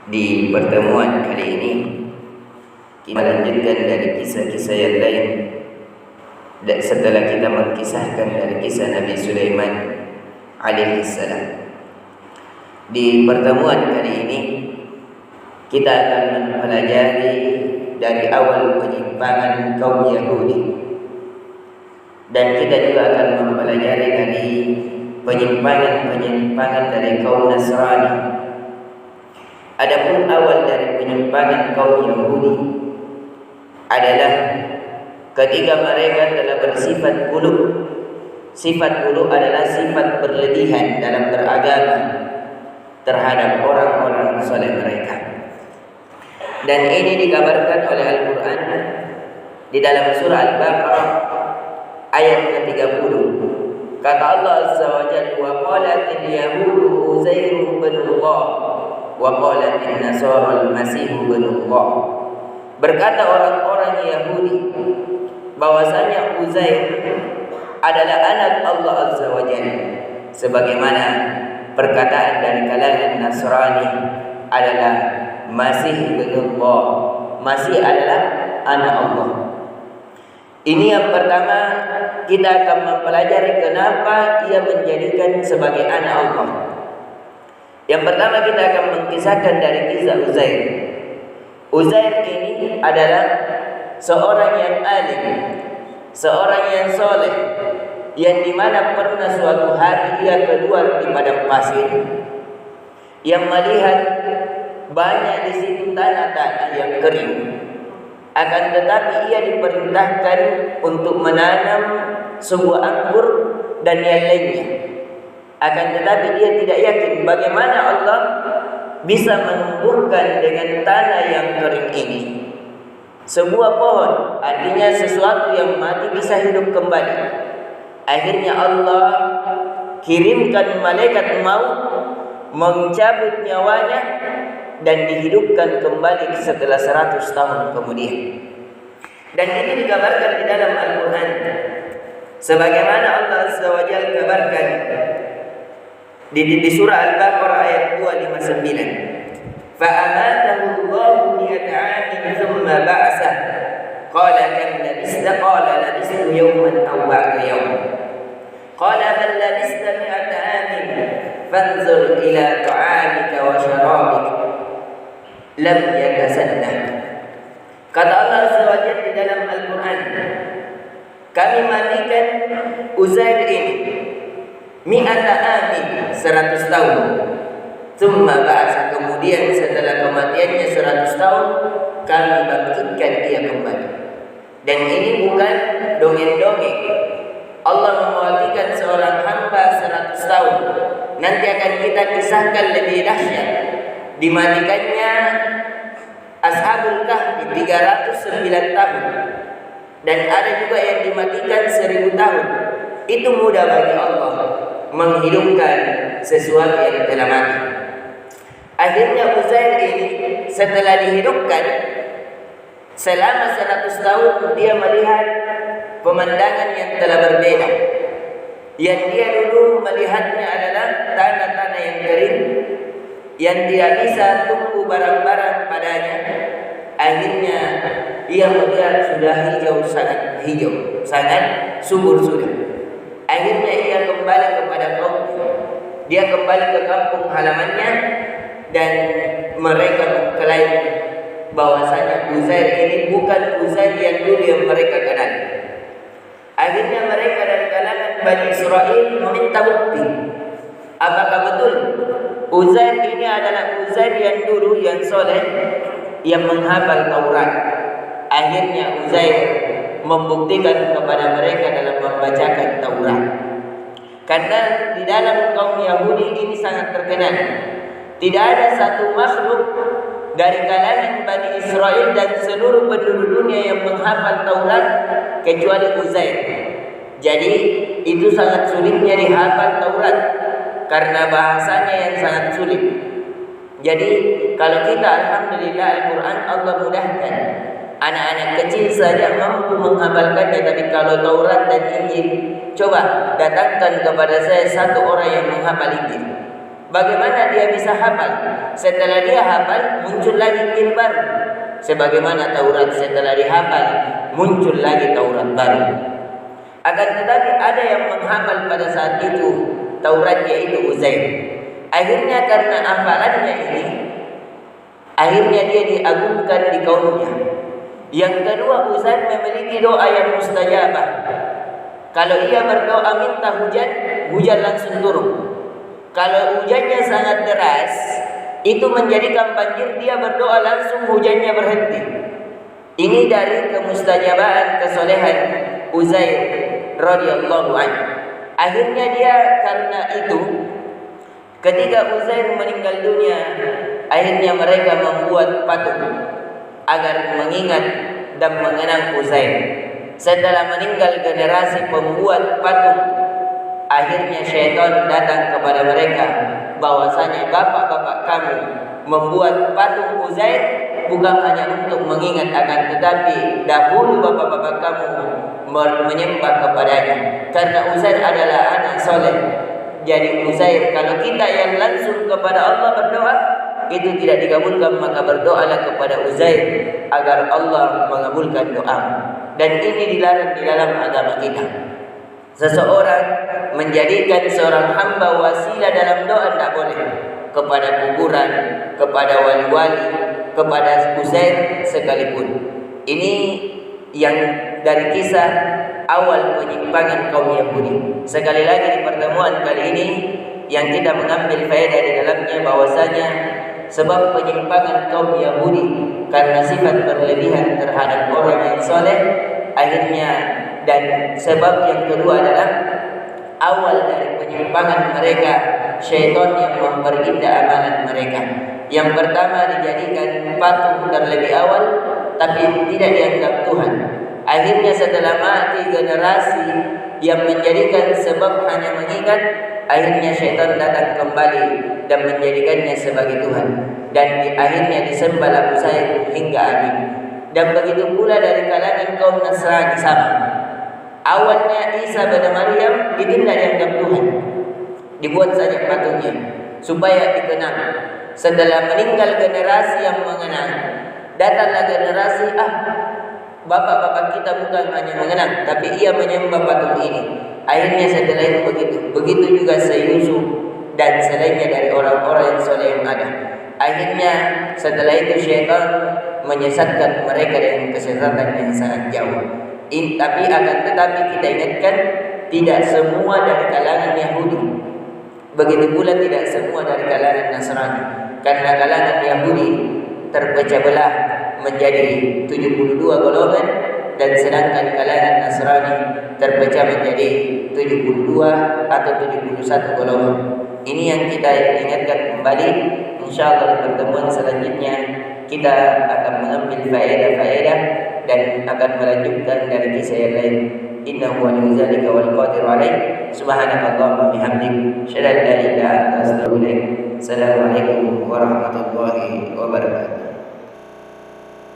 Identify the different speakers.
Speaker 1: Di pertemuan kali ini kita lanjutkan dari kisah-kisah yang lain setelah kita mengkisahkan dari kisah Nabi Sulaiman alaihissalam. Di pertemuan kali ini kita akan mempelajari dari awal penyimpangan kaum Yahudi, dan kita juga akan mempelajari dari penyimpangan dari kaum Nasrani. Adapun awal dari penyimpangan kaum Yahudi adalah ketika mereka telah bersifat buluk. Sifat buluk adalah sifat berlebihan dalam beragama terhadap orang-orang soleh mereka. Dan ini dikabarkan oleh Al-Quran di dalam surah Al-Baqarah ayat ke-30. Kata Allah Azza wa Jalla, wa qalatil yahudu Uzairu bin Allah wa qalatin nasara al-masih bin Allah. Berkata orang-orang Yahudi bahwasanya Uzair adalah anak Allah Azza wa Jalla, sebagaimana perkataan dari kalangan Nasrani adalah Masih bin Allah, Masih adalah anak Allah. Ini yang pertama, kita akan mempelajari kenapa ia menjadikan sebagai anak Allah. Yang pertama kita akan mengkisahkan dari kisah Uzair. Uzair ini adalah seorang yang alim, seorang yang soleh, yang dimana pernah suatu hari ia keluar di padang pasir, yang melihat banyak di situ tanah-tanah yang kering. Akan tetapi ia diperintahkan untuk menanam sebuah anggur dan yang lainnya. Akan tetapi dia tidak yakin bagaimana Allah bisa menumbuhkan dengan tanah yang kering ini sebuah pohon, artinya sesuatu yang mati bisa hidup kembali. Akhirnya Allah kirimkan malaikat maut mencabut nyawanya dan dihidupkan kembali setelah 100 tahun kemudian. Dan itu dikabarkan di dalam Al-Quran, sebagaimana Allah Azza wa Jalla kabarkan di surah Al-Baqarah ayat 259. Fa'amatahu Allahu mi'ata 'amin thumma ba'atsah qala kam labista qala labistu yawman aw ba'da yawm qala bal labista mi'ata 'amin fanzur ila ta'amika wa syarabika lam yatasanna. Kata Allah Azza wa Jalla di dalam Al-Quran, kami mandikan Uzair ini mi'ata amin, 100 tahun. Tsumma ba'asa, kemudian setelah kematiannya 100 tahun kami bangkitkan dia kembali. Dan ini bukan dongeng-dongeng. Allah memwakilkan seorang hamba 100 tahun. Nanti akan kita kisahkan lebih dahsyat. Dimatikannya Ashabul Kahfi 309 tahun. Dan ada juga yang dimatikan 1000 tahun. Itu mudah bagi Allah menghidupkan sesuatu yang telah mati. Akhirnya Uzair ini setelah dihidupkan selama 100 tahun dia melihat pemandangan yang telah berbeda. Yang dia dulu melihatnya adalah tanah-tanah yang kering yang tidak bisa tumbuh barang-barang padanya. Akhirnya ia melihat sudah sangat hijau, sangat subur sudah. Akhirnya ia kembali kepada kaumnya. Dia kembali ke kampung halamannya dan mereka mengklaim bahwasanya Uzair ini bukan Uzair yang dulu yang mereka kenal. Akhirnya mereka dari kalangan Bani Israel meminta bukti. Apakah betul Uzair ini adalah Uzair yang dulu yang soleh, yang menghafal Taurat? Akhirnya Uzair membuktikan kepada mereka dalam membacakan Taurat. Karena di dalam kaum Yahudi ini sangat terkenal, tidak ada satu makhluk dari kalangan Bani Israel dan seluruh penduduk dunia yang menghafal Taurat kecuali Uzair. Jadi itu sangat sulitnya dihafal Taurat karena bahasanya yang sangat sulit. Jadi kalau kita alhamdulillah Al-Quran Allah mudahkan, anak-anak kecil saja mampu menghafalkannya. Tapi kalau Taurat dan Injil, coba datangkan kepada saya satu orang yang menghafal Injil. Bagaimana dia bisa hafal? Setelah dia hafal, muncul lagi Injil baru. Sebagaimana Taurat setelah dihafal, muncul lagi Taurat baru. Akan tetapi ada yang menghafal pada saat itu Taurat, yaitu Uzair. Akhirnya karena hafalannya ini, akhirnya dia diagungkan di kaumnya. Yang kedua, Uzair memiliki doa yang mustajabah. Kalau ia berdoa minta hujan, hujan langsung turun. Kalau hujannya sangat deras, itu menjadikan banjir, dia berdoa langsung hujannya berhenti. Ini dari kemustajabaan kesolehan Uzair radhiyallahu anhu. Akhirnya dia karena itu, ketika Uzair meninggal dunia, akhirnya mereka membuat patung agar mengingat dan mengenang Uzair. Setelah meninggal generasi pembuat patung, akhirnya syaitan datang kepada mereka bahwasanya bapak-bapak kamu membuat patung Uzair bukan hanya untuk mengingat, akan tetapi dahulu bapak-bapak kamu menyembah kepadanya. Karena Uzair adalah anak soleh. Jadi Uzair, kalau kita yang langsung kepada Allah berdoa, itu tidak dikabulkan, maka berdoalah kepada Uzair agar Allah mengabulkan doa. Dan ini dilarang di dalam agama kita. Seseorang menjadikan seorang hamba wasilah dalam doa tidak boleh. Kepada kuburan, kepada wali-wali, kepada Uzair sekalipun. Ini yang dari kisah awal penyimpangan kaum Yahudi. Sekali lagi di pertemuan kali ini yang kita mengambil faedah di dalamnya bahwasanya sebab penyimpangan kaum Yahudi karena sifat berlebihan terhadap orang yang soleh, akhirnya, dan sebab yang kedua adalah awal dari penyimpangan mereka, syaitan yang memperindah amalan mereka. Yang pertama dijadikan patung terlebih awal, tapi tidak dianggap Tuhan. Akhirnya setelah mati generasi yang menjadikan sebab hanya mengingat, akhirnya syaitan datang kembali dan menjadikannya sebagai Tuhan. Dan akhirnya disembahlah Uzair hingga hari ini. Dan begitu pula dari kalangan kaum Nasrani sama. Awalnya Isa bin Maryam itu tidak dianggap Tuhan, dibuat saja patungnya supaya dikenal. Setelah meninggal generasi yang mengenal, datanglah generasi, bapak-bapak kita bukan hanya mengenal, tapi ia menyembah patung ini. Akhirnya setelah itu begitu juga Yusuf dan selainnya dari orang-orang yang soleh yang ada. Akhirnya setelah itu syaitan menyesatkan mereka dengan kesesatan yang sangat jauh. Tapi akan tetapi kita ingatkan, tidak semua dari kalangan Yahudi, begitu pula tidak semua dari kalangan Nasrani. Karena kalangan Yahudi terpecah belah menjadi 72 golongan, dan sedangkan kalangan Nasrani terpecah menjadi 72 atau 71 golongan. Ini yang kita ingatkan kembali. InsyaAllah di pertemuan selanjutnya kita akan mengambil faedah-faedah dan akan melanjutkan dari kisah yang lain. Innahu waliyyu dzalika wal qadiru alaih. Subhanakallahumma bihamdik, asyhadu an la ilaha illa anta, astaghfiruka wa atubu ilaik. Assalamualaikum warahmatullahi wabarakatuh.